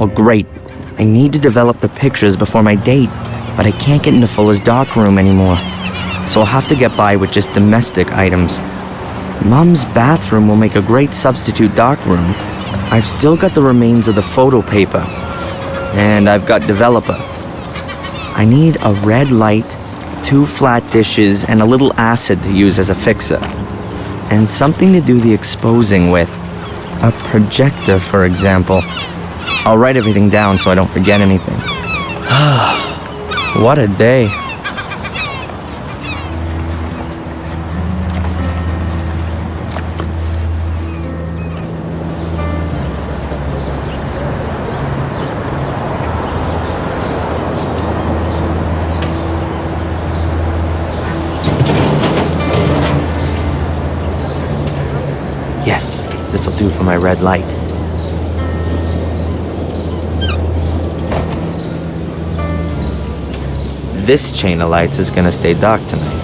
Well, great. I need to develop the pictures before my date, but I can't get into Fuller's darkroom anymore. So I'll have to get by with just domestic items. Mom's bathroom will make a great substitute darkroom. I've still got the remains of the photo paper. And I've got developer. I need a red light, 2 flat dishes, and a little acid to use as a fixer. And something to do the exposing with. A projector, for example. I'll write everything down so I don't forget anything. What a day. Yes, this'll do for my red light. This chain of lights is gonna stay dark tonight.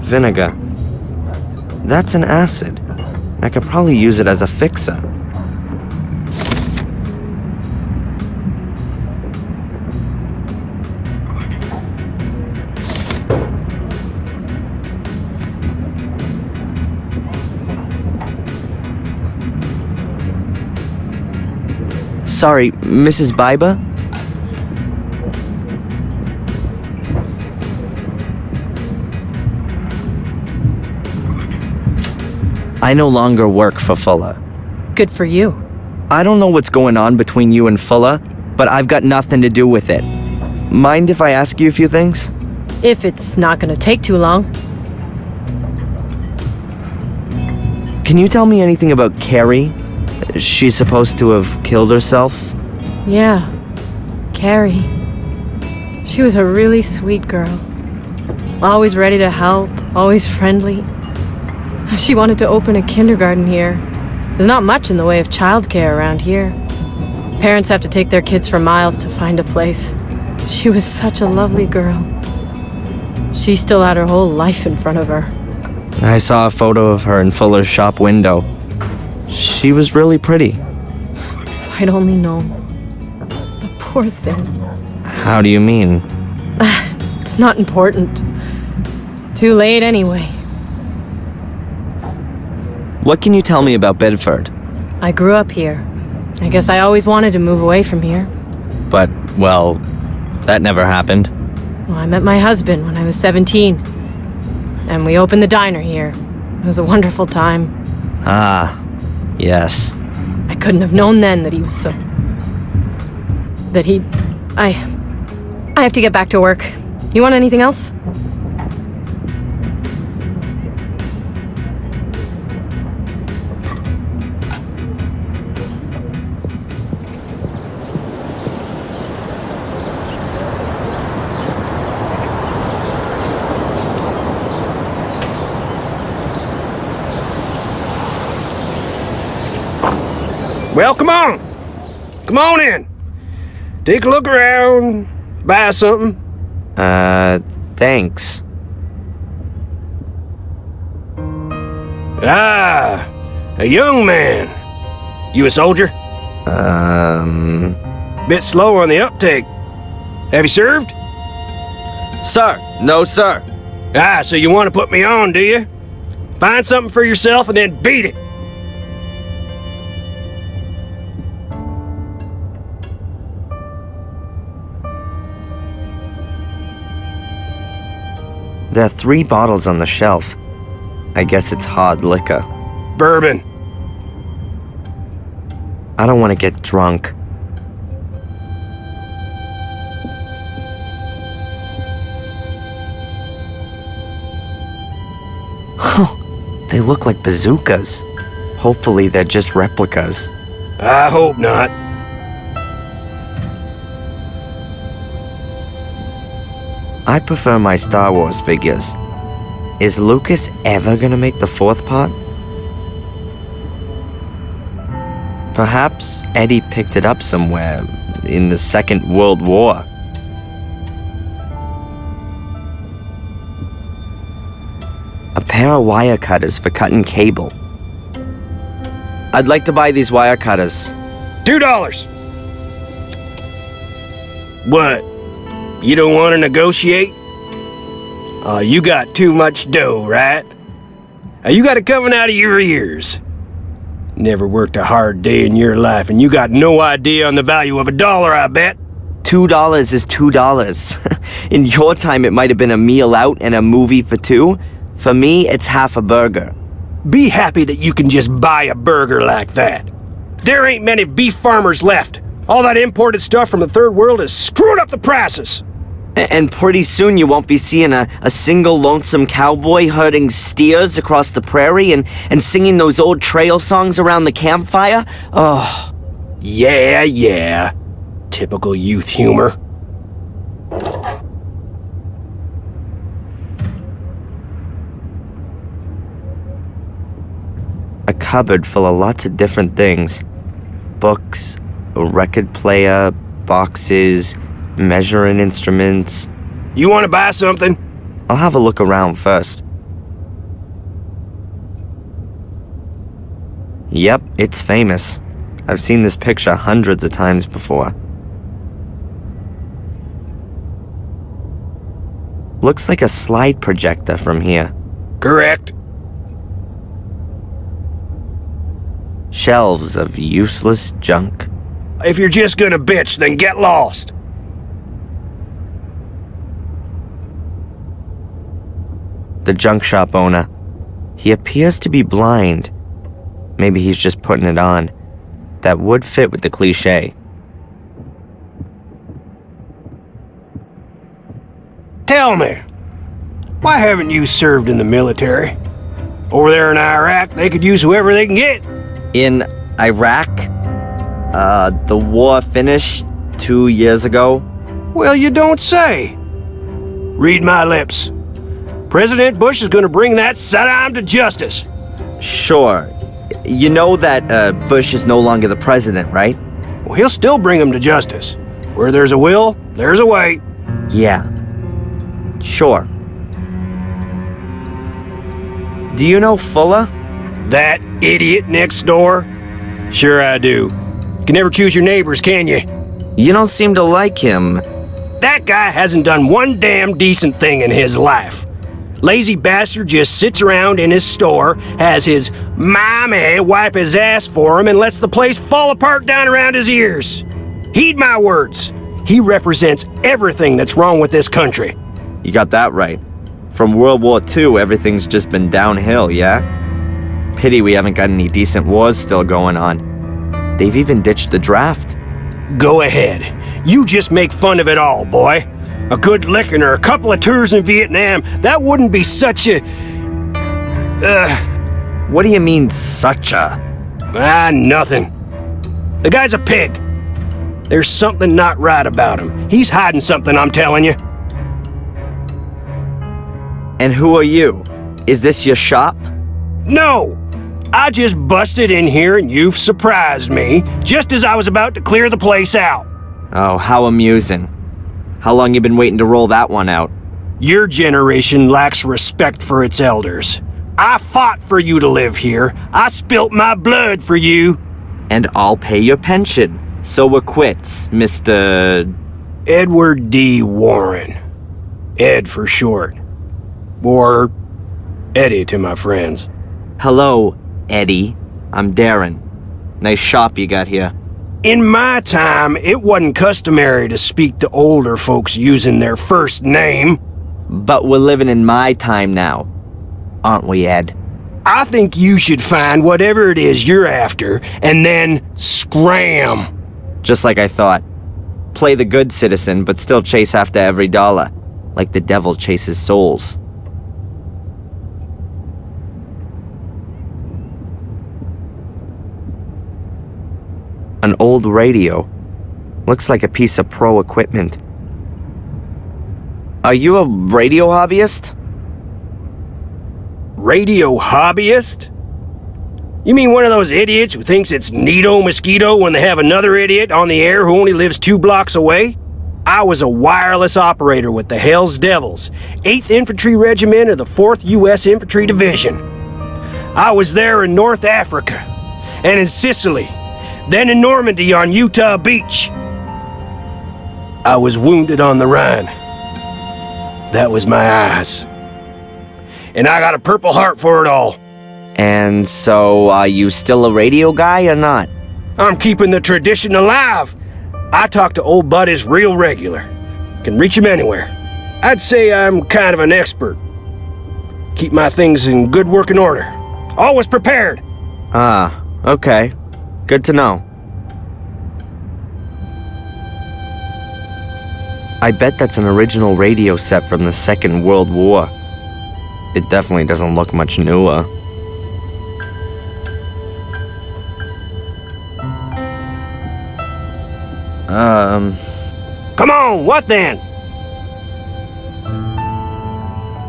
Vinegar. That's an acid. I could probably use it as a fixer. Sorry, Mrs. Biber? I no longer work for Fuller. Good for you. I don't know what's going on between you and Fuller, but I've got nothing to do with it. Mind if I ask you a few things? If it's not gonna take too long. Can you tell me anything about Carrie? She's supposed to have killed herself? Yeah, Carrie. She was a really sweet girl. Always ready to help, always friendly. She wanted to open a kindergarten here. There's not much in the way of childcare around here. Parents have to take their kids for miles to find a place. She was such a lovely girl. She still had her whole life in front of her. I saw a photo of her in Fuller's shop window. She was really pretty. If I'd only known. The poor thing. How do you mean? It's not important. Too late anyway. What can you tell me about Bedford? I grew up here. I guess I always wanted to move away from here. But, well, that never happened. Well, I met my husband when I was 17. And we opened the diner here. It was a wonderful time. Ah, yes. I couldn't have known then that he was so... that he... I have to get back to work. You want anything else? Well, come on. Come on in. Take a look around. Buy something. Thanks. Ah, a young man. You a soldier? Bit slow on the uptake. Have you served? Sir, no sir. Ah, so you want to put me on, do you? Find something for yourself and then beat it. There are 3 bottles on the shelf. I guess it's hard liquor. Bourbon. I don't want to get drunk. They look like bazookas. Hopefully they're just replicas. I hope not. I prefer my Star Wars figures. Is Lucas ever gonna make the fourth part? Perhaps Eddie picked it up somewhere in the Second World War. A pair of wire cutters for cutting cable. I'd like to buy these wire cutters. $2. What? You don't want to negotiate? Oh, you got too much dough, right? You got it coming out of your ears. Never worked a hard day in your life, and you got no idea on the value of $1, I bet. $2 is $2. In your time, it might have been a meal out and a movie for two. For me, it's half a burger. Be happy that you can just buy a burger like that. There ain't many beef farmers left. All that imported stuff from the third world is screwing up the prices. And pretty soon you won't be seeing a single lonesome cowboy herding steers across the prairie and singing those old trail songs around the campfire. Oh. Yeah. Typical youth humor. A cupboard full of lots of different things. Books, a record player, boxes, measuring instruments. You want to buy something? I'll have a look around first. Yep, it's famous. I've seen this picture hundreds of times before. Looks like a slide projector from here. Correct. Shelves of useless junk. If you're just gonna bitch, then get lost. The junk shop owner. He appears to be blind. Maybe he's just putting it on. That would fit with the cliche. Tell me, why haven't you served in the military? Over there in Iraq, they could use whoever they can get. In Iraq, the war finished 2 years ago. Well, you don't say. Read my lips. President Bush is gonna bring that Saddam to justice. Sure. You know that Bush is no longer the president, right? Well, he'll still bring him to justice. Where there's a will, there's a way. Yeah. Sure. Do you know Fuller? That idiot next door? Sure I do. You can never choose your neighbors, can you? You don't seem to like him. That guy hasn't done one damn decent thing in his life. Lazy bastard just sits around in his store, has his mommy wipe his ass for him, and lets the place fall apart down around his ears. Heed my words. He represents everything that's wrong with this country. You got that right. From World War II, everything's just been downhill, yeah? Pity we haven't got any decent wars still going on. They've even ditched the draft. Go ahead. You just make fun of it all, boy. A good licking or a couple of tours in Vietnam, that wouldn't be such a... What do you mean, such a? Nothing. The guy's a pig. There's something not right about him. He's hiding something, I'm telling you. And who are you? Is this your shop? No! I just busted in here and you've surprised me, just as I was about to clear the place out. Oh, how amusing. How long you been waiting to roll that one out? Your generation lacks respect for its elders. I fought for you to live here. I spilt my blood for you. And I'll pay your pension. So we're quits, Mr. Edward D. Warren. Ed for short. Or Eddie to my friends. Hello, Eddie. I'm Darren. Nice shop you got here. In my time, it wasn't customary to speak to older folks using their first name. But we're living in my time now, aren't we, Ed? I think you should find whatever it is you're after, and then scram. Just like I thought. Play the good citizen, but still chase after every dollar, like the devil chases souls. An old radio. Looks like a piece of pro equipment. Are you a radio hobbyist? Radio hobbyist? You mean one of those idiots who thinks it's neato mosquito when they have another idiot on the air who only lives 2 blocks away? I was a wireless operator with the Hells Devils, 8th Infantry Regiment of the 4th U.S. Infantry Division. I was there in North Africa, and in Sicily, then in Normandy on Utah Beach. I was wounded on the Rhine. That was my eyes. And I got a Purple Heart for it all. And so, are you still a radio guy or not? I'm keeping the tradition alive. I talk to old buddies real regular. Can reach him anywhere. I'd say I'm kind of an expert. Keep my things in good working order. Always prepared. Ah, okay. Good to know. I bet that's an original radio set from the Second World War. It definitely doesn't look much newer. Come on, what then?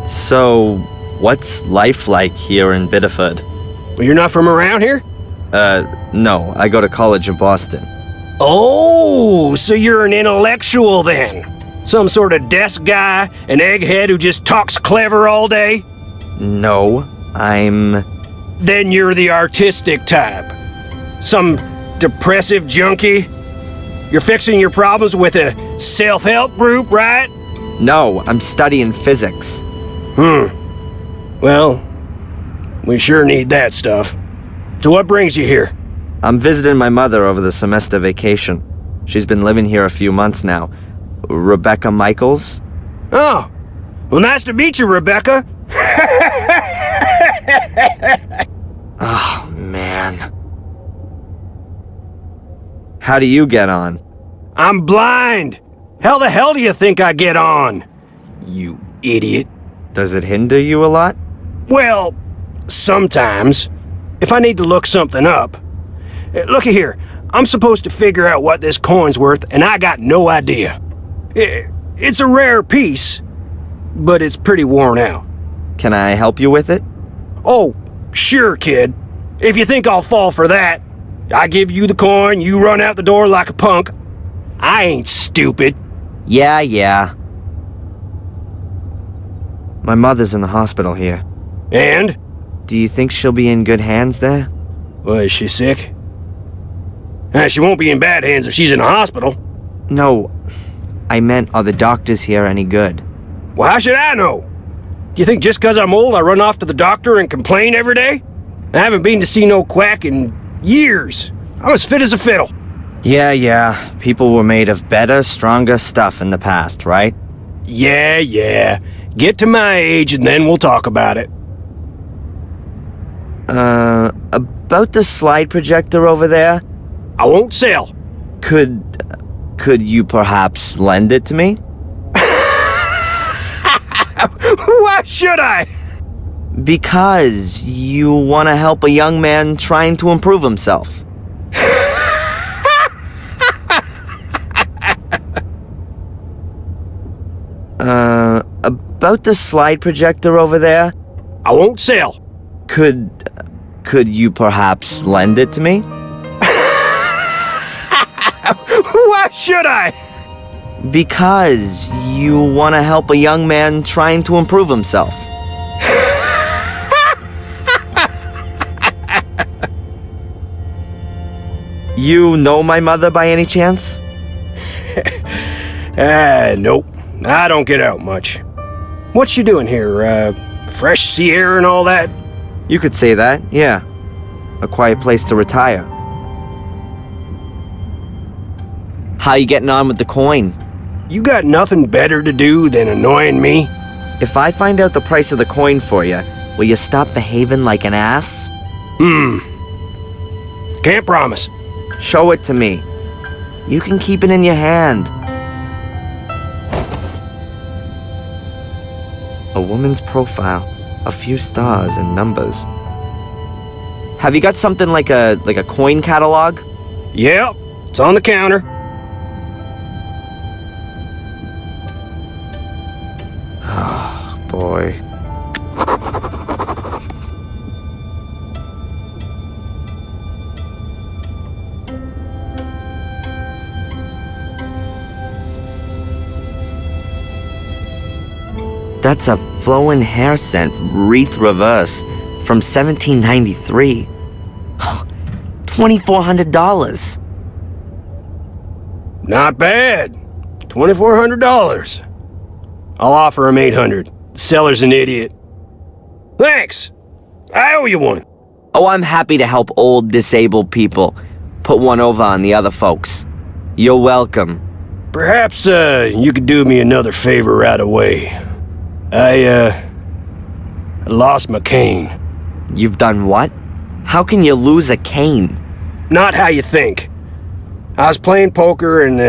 So, what's life like here in Biddeford? Well, you're not from around here? No, I go to college in Boston. Oh, so you're an intellectual then? Some sort of desk guy, an egghead who just talks clever all day? No, I'm... Then you're the artistic type. Some depressive junkie? You're fixing your problems with a self-help group, right? No, I'm studying physics. Well, we sure need that stuff. So what brings you here? I'm visiting my mother over the semester vacation. She's been living here a few months now. Rebecca Michaels? Oh, well, nice to meet you, Rebecca. Oh, man. How do you get on? I'm blind. How the hell do you think I get on? You idiot. Does it hinder you a lot? Well, sometimes. If I need to look something up. Looky here. I'm supposed to figure out what this coin's worth, and I got no idea. It's a rare piece, but it's pretty worn out. Can I help you with it? Oh, sure, kid. If you think I'll fall for that, I give you the coin, you run out the door like a punk. I ain't stupid. Yeah. My mother's in the hospital here. And? Do you think she'll be in good hands there? Well, is she sick? She won't be in bad hands if she's in a hospital. No, I meant, are the doctors here any good? Well, how should I know? Do you think just 'cause I'm old I run off to the doctor and complain every day? I haven't been to see no quack in years. I'm as fit as a fiddle. Yeah. People were made of better, stronger stuff in the past, right? Yeah. Get to my age and then we'll talk about it. About the slide projector over there? I won't sell. Could you perhaps lend it to me? Why should I? Because you want to help a young man trying to improve himself. About the slide projector over there? I won't sell. Could you perhaps lend it to me? Why should I? Because you want to help a young man trying to improve himself. You know my mother by any chance? Nope. I don't get out much. What's she doing here? Fresh sea air and all that? You could say that, yeah. A quiet place to retire. How you getting on with the coin? You got nothing better to do than annoying me? If I find out the price of the coin for you, will you stop behaving like an ass? Can't promise. Show it to me. You can keep it in your hand. A woman's profile, a few stars and numbers. Have you got something like a coin catalog? Yep, it's on the counter. boy. That's a flowing hair scent, wreath reverse, from 1793. $2,400. Not bad. $2,400. I'll offer him $800. The seller's an idiot. Thanks. I owe you one. Oh, I'm happy to help old, disabled people. Put one over on the other folks. You're welcome. Perhaps, you could do me another favor right away. I lost my cane. You've done what? How can you lose a cane? Not how you think. I was playing poker and,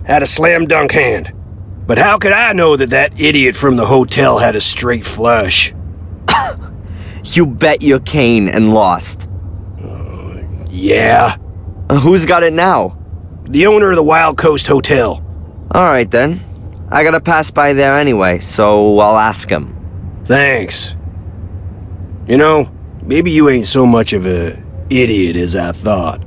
had a slam dunk hand. But how could I know that that idiot from the hotel had a straight flush? You bet your cane and lost. Yeah. Who's got it now? The owner of the Wild Coast Hotel. Alright then. I gotta pass by there anyway, so I'll ask him. Thanks. You know, maybe you ain't so much of a idiot as I thought.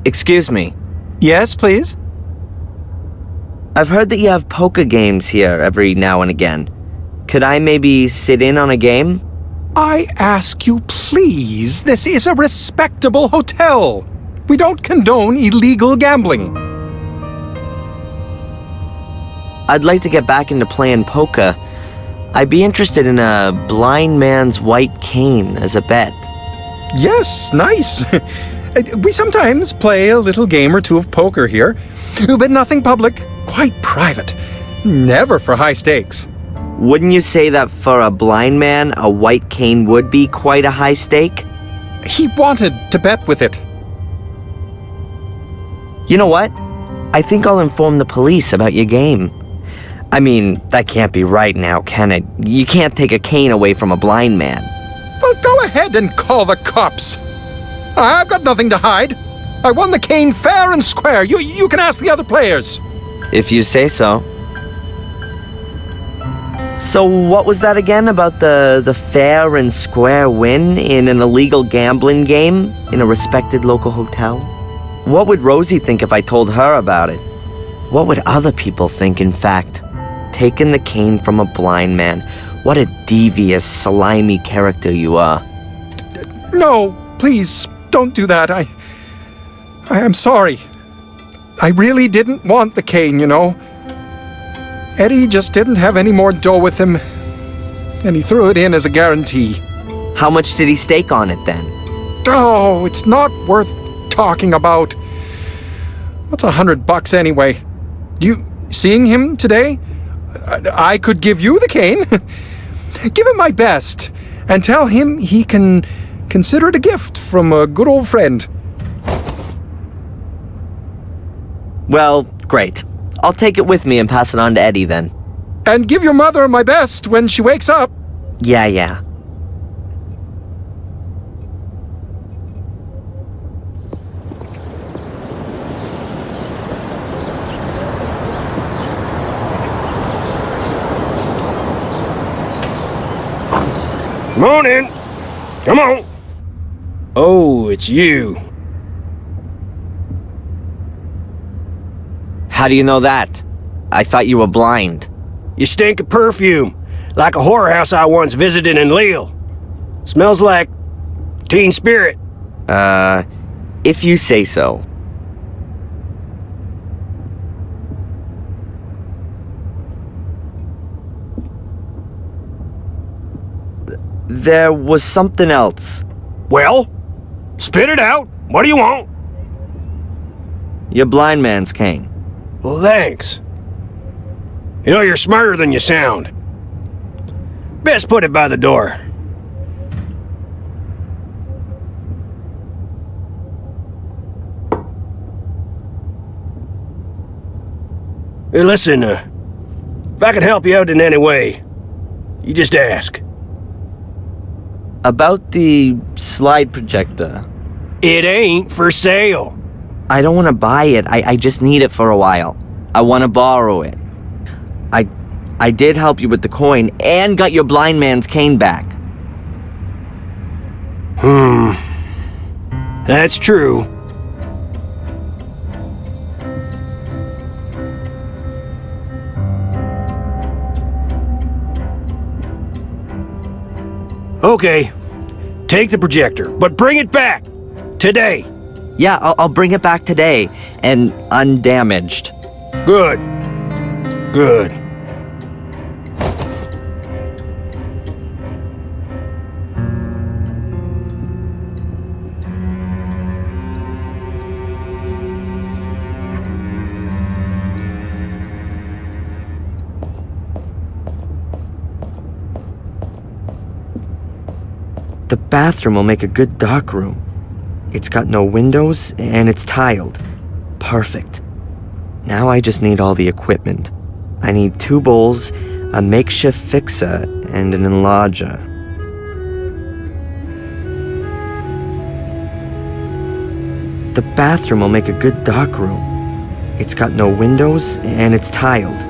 Excuse me. Yes, please? I've heard that you have poker games here every now and again. Could I maybe sit in on a game? I ask you, please. This is a respectable hotel. We don't condone illegal gambling. I'd like to get back into playing poker. I'd be interested in a blind man's white cane as a bet. Yes, nice. We sometimes play a little game or two of poker here, but nothing public, quite private. Never for high stakes. Wouldn't you say that for a blind man, a white cane would be quite a high stake? He wanted to bet with it. You know what? I think I'll inform the police about your game. I mean, that can't be right now, can it? You can't take a cane away from a blind man. Well, go ahead and call the cops. I've got nothing to hide. I won the cane fair and square. You can ask the other players. If you say so. So what was that again about the fair and square win in an illegal gambling game in a respected local hotel? What would Rosie think if I told her about it? What would other people think, in fact? Taking the cane from a blind man. What a devious, slimy character you are. No, please, don't do that. I am sorry. I really didn't want the cane, you know. Eddie just didn't have any more dough with him, and he threw it in as a guarantee. How much did he stake on it then? Oh, it's not worth talking about. What's $100 anyway? You seeing him today? I could give you the cane. Give him my best, and tell him he can consider it a gift from a good old friend. Well, great. I'll take it with me and pass it on to Eddie then. And give your mother my best when she wakes up. Yeah. Come on in. Come on. Oh, it's you. How do you know that? I thought you were blind. You stink of perfume, like a whorehouse I once visited in Lille. Smells like teen spirit. If you say so. There was something else. Well, spit it out. What do you want? Your blind man's cane. Well, thanks. You know, you're smarter than you sound. Best put it by the door. Hey, listen, if I can help you out in any way, you just ask. About the slide projector. It ain't for sale. I don't want to buy it. I just need it for a while. I want to borrow it. I did help you with the coin and got your blind man's cane back. That's true. Okay, take the projector, but bring it back today. Yeah, I'll bring it back today and undamaged. Good. Good. The bathroom will make a good dark room. It's got no windows and it's tiled. Perfect. Now I just need all the equipment. I need 2 bowls, a makeshift fixer, and an enlarger. The bathroom will make a good dark room. It's got no windows and it's tiled.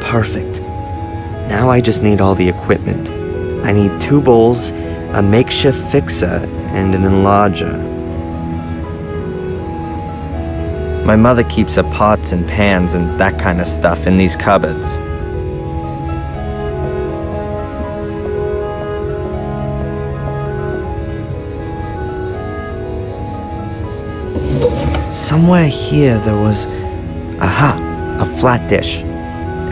Perfect. Now I just need all the equipment. I need 2 bowls, a makeshift fixer, and an enlarger. My mother keeps her pots and pans and that kind of stuff in these cupboards. Somewhere here there was... Aha! A flat dish.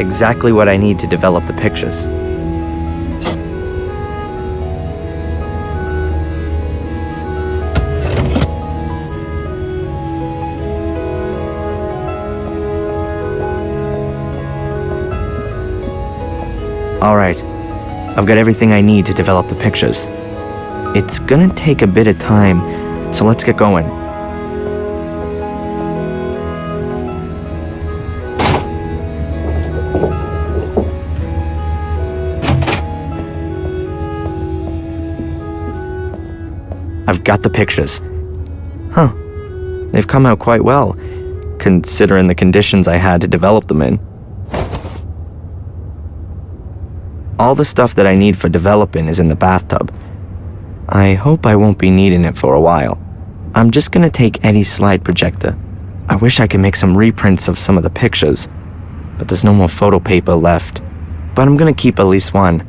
Exactly what I need to develop the pictures. Alright, I've got everything I need to develop the pictures. It's gonna take a bit of time, so let's get going. I've got the pictures. Huh, they've come out quite well, considering the conditions I had to develop them in. All the stuff that I need for developing is in the bathtub. I hope I won't be needing it for a while. I'm just gonna take Eddie's slide projector. I wish I could make some reprints of some of the pictures, but there's no more photo paper left. But I'm gonna keep at least one.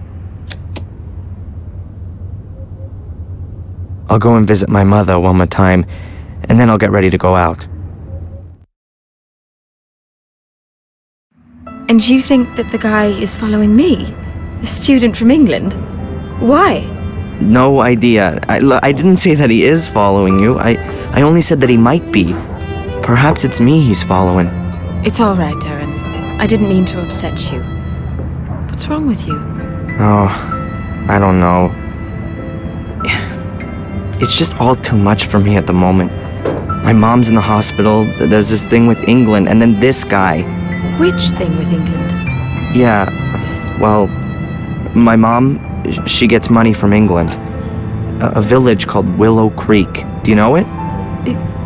I'll go and visit my mother one more time, and then I'll get ready to go out. And you think that the guy is following me? A student from England? Why? No idea. I didn't say that he is following you. I only said that he might be. Perhaps it's me he's following. It's all right, Darren. I didn't mean to upset you. What's wrong with you? Oh, I don't know. It's just all too much for me at the moment. My mom's in the hospital, there's this thing with England, and then this guy. Which thing with England? Yeah, well, my mom, she gets money from England. A village called Willow Creek. Do you know it?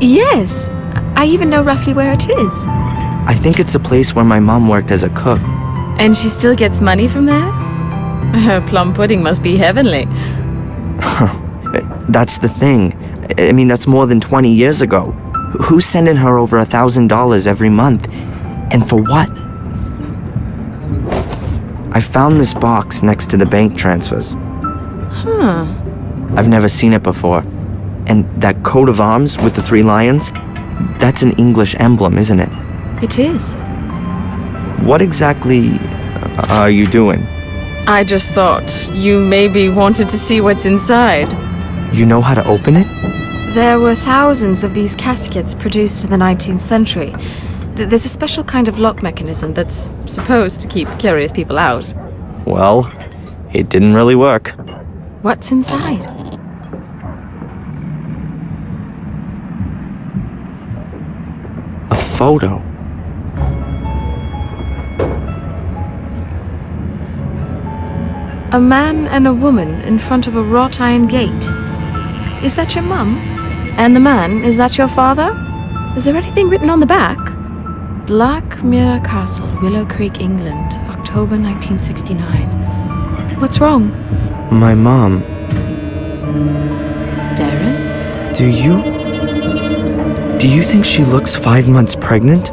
Yes. I even know roughly where it is. I think it's a place where my mom worked as a cook. And she still gets money from there? Her plum pudding must be heavenly. That's the thing. I mean, that's more than 20 years ago. Who's sending her over $1,000 every month? And for what? I found this box next to the bank transfers. Huh. I've never seen it before. And that coat of arms with the 3 lions? That's an English emblem, isn't it? It is. What exactly are you doing? I just thought you maybe wanted to see what's inside. You know how to open it? There were thousands of these caskets produced in the 19th century. There's a special kind of lock mechanism that's supposed to keep curious people out. Well, it didn't really work. What's inside? A photo. A man and a woman in front of a wrought iron gate. Is that your mum? And the man, is that your father? Is there anything written on the back? Black Mirror Castle, Willow Creek, England, October 1969. What's wrong? My mom. Darren? Do you think she looks 5 months pregnant?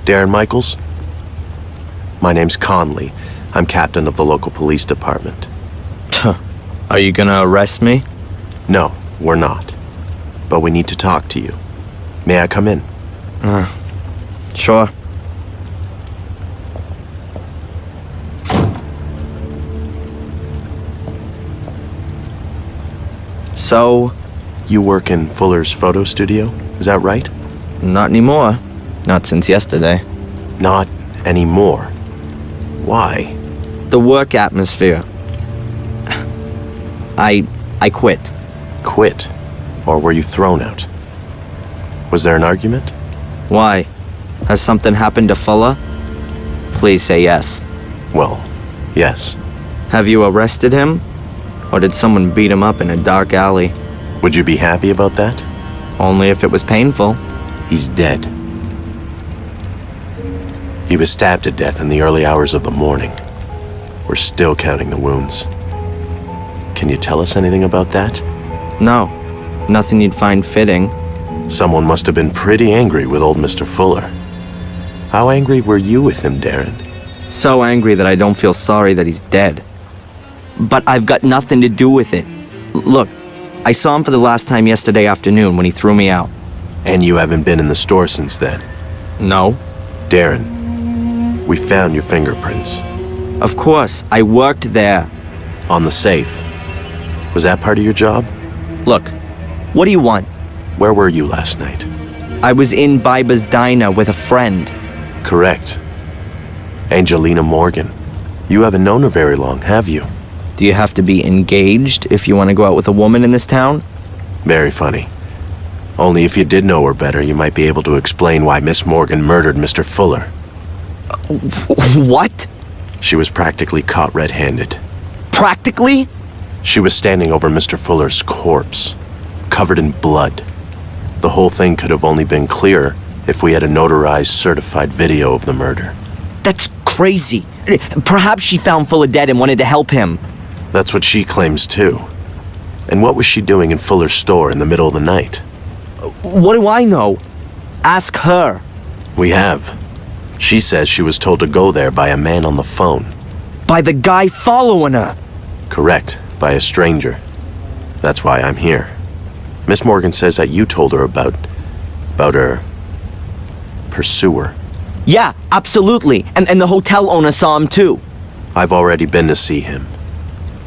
Darren Michaels? My name's Conley. I'm captain of the local police department. Are you gonna arrest me? No, we're not. But we need to talk to you. May I come in? Sure. So, You work in Fuller's photo studio, is that right? not anymore. Not since yesterday. Not anymore. Why? The work atmosphere. I quit. Quit? Or were you thrown out? Was there an argument? Why? Has something happened to Fuller? Please say yes. Well, yes. Have you arrested him? Or did someone beat him up in a dark alley? Would you be happy about that? Only if it was painful. He's dead. He was stabbed to death in the early hours of the morning. We're still counting the wounds. Can you tell us anything about that? No. Nothing you'd find fitting. Someone must have been pretty angry with old Mr. Fuller. How angry were you with him, Darren? So angry that I don't feel sorry that he's dead. But I've got nothing to do with it. Look, I saw him for the last time yesterday afternoon when he threw me out. And you haven't been in the store since then? No. Darren, we found your fingerprints. Of course, I worked there. On the safe. Was that part of your job? Look, what do you want? Where were you last night? I was in Biba's diner with a friend. Correct. Angelina Morgan. You haven't known her very long, have you? Do you have to be engaged if you want to go out with a woman in this town? Very funny. Only if you did know her better, you might be able to explain why Miss Morgan murdered Mr. Fuller. What? She was practically caught red-handed. Practically? She was standing over Mr. Fuller's corpse, covered in blood. The whole thing could have only been clearer if we had a notarized, certified video of the murder. That's crazy. Perhaps she found Fuller dead and wanted to help him. That's what she claims too. And what was she doing in Fuller's store in the middle of the night? What do I know? Ask her. We have. She says she was told to go there by a man on the phone. By the guy following her. Correct, by a stranger. That's why I'm here. Miss Morgan says that you told her about her pursuer. Yeah, absolutely. And the hotel owner saw him too. I've already been to see him.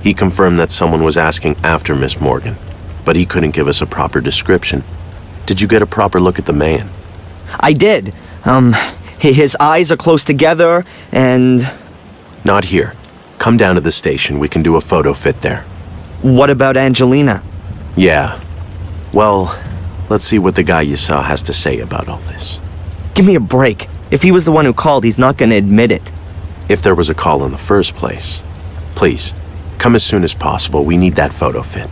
He confirmed that someone was asking after Miss Morgan. but he couldn't give us a proper description. Did you get a proper look at the man? I did. His eyes are close together, and... Not here. Come down to the station. We can do a photo fit there. What about Angelina? Yeah. Well, let's see what the guy you saw has to say about all this. Give me a break. If he was the one who called, he's not gonna admit it. If there was a call in the first place. Please, come as soon as possible. We need that photo fit.